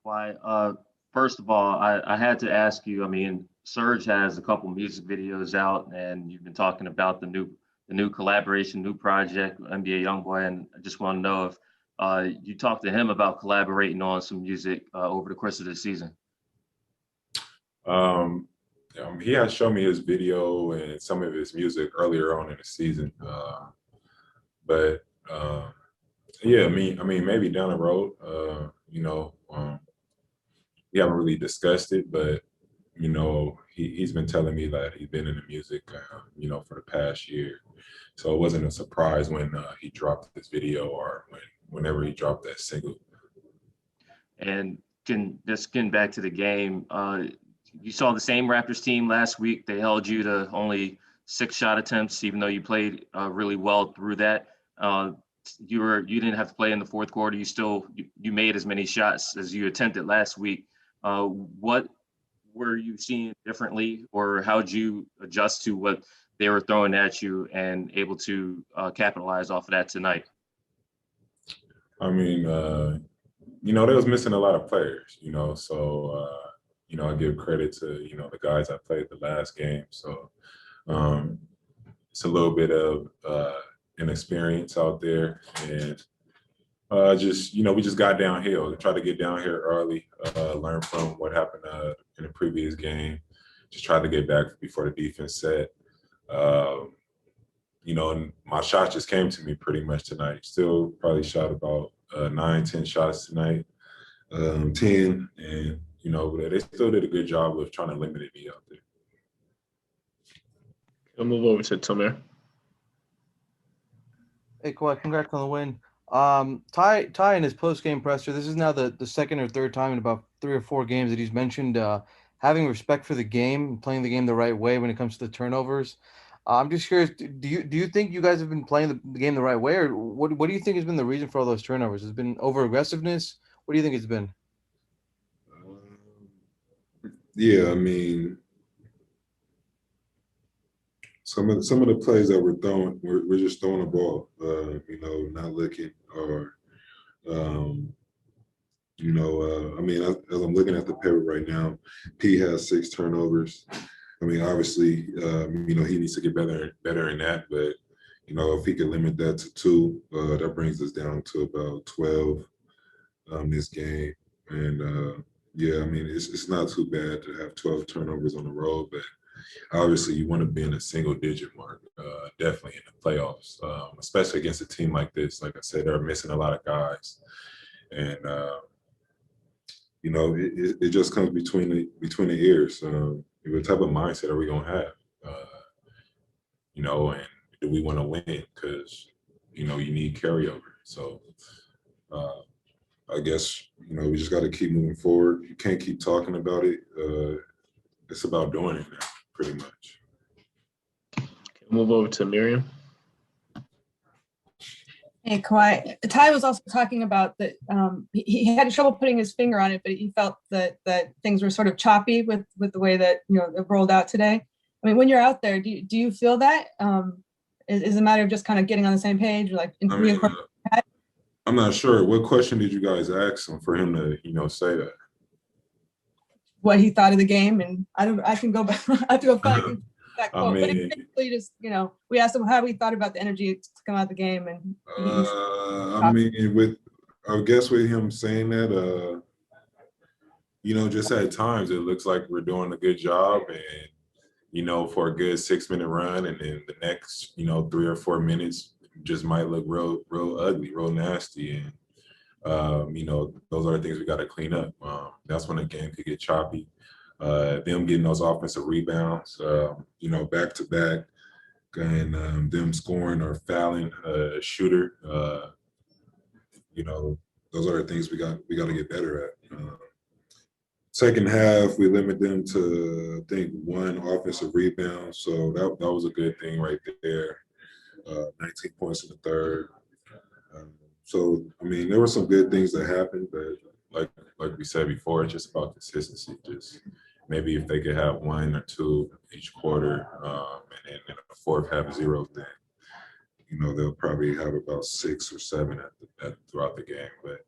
Why? First of all, I had to ask you. I mean, Surge has a couple music videos out, and you've been talking about the new collaboration, new project, NBA YoungBoy, and I just want to know if you talked to him about collaborating on some music over the course of the season. Um, he had shown me his video and some of his music earlier on in the season, but yeah, I mean, maybe down the road, we haven't really discussed it, but he's been telling me that he's been in the music, for the past year. So it wasn't a surprise when he dropped this video or whenever he dropped that single. And just getting back to the game, you saw the same Raptors team last week. They held you to only 6 shot attempts, even though you played really well through that. Uh, you didn't have to play in the fourth quarter. You made as many shots as you attempted last week. What were you seeing differently, or how'd you adjust to what they were throwing at you and able to capitalize off of that tonight? I mean, they was missing a lot of players, so I give credit to the guys I played the last game. So um, it's a little bit of inexperience out there, and just we just got downhill. Try to get down here early, learn from what happened in the previous game. Just try to get back before the defense set. Um, and my shots just came to me pretty much tonight. Still probably shot about 9, 10 shots tonight, 10, and they still did a good job of trying to limit me out there. We'll move over to Tomer. Hey, Kawhi, congrats on the win. Ty in his post-game presser, this is now the second or third time in about 3 or 4 games that he's mentioned having respect for the game, playing the game the right way when it comes to the turnovers. I'm just curious, do you think you guys have been playing the game the right way, or what do you think has been the reason for all those turnovers? Has it been over-aggressiveness? What do you think it's been? Yeah, I mean, some of the plays that we're throwing, we're just throwing the ball, not looking or, I mean, as I'm looking at the paper right now, P has 6 turnovers. I mean, obviously, he needs to get better in that, but if he could limit that to 2, that brings us down to about 12 this game. And yeah, I mean, it's not too bad to have 12 turnovers on the road, but obviously you want to be in a single-digit mark, definitely in the playoffs, especially against a team like this. Like I said, they're missing a lot of guys, and it just comes between the ears. What type of mindset are we gonna have? And do we want to win? Because you need carryover. So I guess we just got to keep moving forward. You can't keep talking about it. It's about doing it now, pretty much. Move over to Miriam. Hey, Kawhi. Ty was also talking about that he had trouble putting his finger on it, but he felt that things were sort of choppy with the way that it rolled out today. I mean, when you're out there, do you feel that? Is it a matter of just kind of getting on the same page, or like? I'm not sure. What question did you guys ask him for him to say that? What he thought of the game, and I can go back. I have to go find that quote. But basically, just we asked him how he thought about the energy to come out the game, and I mean, I guess with him saying that, just at times it looks like we're doing a good job, and for a good 6-minute run, and then the next 3 or 4 minutes just might look real ugly, real nasty, and those are the things we got to clean up. That's when the game could get choppy. Them getting those offensive rebounds, back to back, and them scoring or fouling a shooter. Those are the things we got to get better at. Second half, we limit them to, I think, 1 offensive rebound, so that was a good thing right there. 19 points in the third. So I mean, there were some good things that happened, but like we said before, it's just about consistency. Just maybe if they could have 1 or 2 each quarter, and then in the fourth have 0, then they'll probably have about 6 or 7 throughout the game. But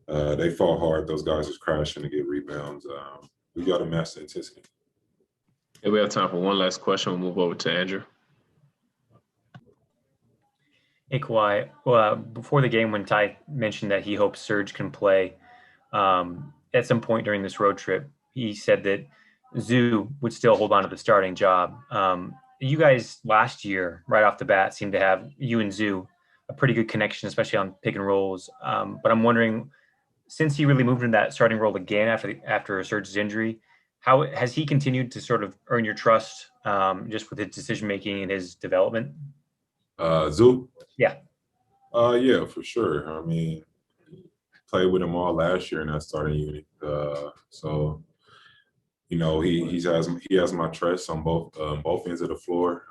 They fought hard. Those guys was crashing to get rebounds. We got to match the intensity. If we have time for one last question, we'll move over to Andrew. Hey, Kawhi. Well, before the game, when Ty mentioned that he hopes Serge can play at some point during this road trip, he said that Zoo would still hold on to the starting job. You guys last year, right off the bat, seemed to have you and Zoo a pretty good connection, especially on pick and rolls. But I'm wondering, since he really moved into that starting role again after Serge's injury, how has he continued to sort of earn your trust just with his decision making and his development? Zoo? Yeah. Yeah, for sure. I mean, played with him all last year in that starting unit. So, you know, he has my trust on both ends of the floor.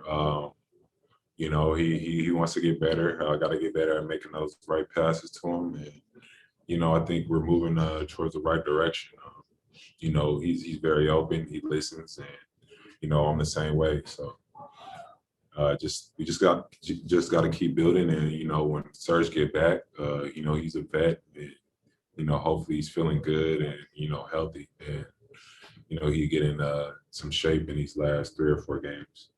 You know, he wants to get better. I got to get better at making those right passes to him, and you know, I think we're moving towards the right direction. You know, he's very open. He listens, and you know, I'm the same way. So, we just got to keep building. And you know, when Serge get back, you know, he's a vet, and you know, hopefully he's feeling good and you know, healthy, and you know, he get in some shape in these last 3 or 4 games.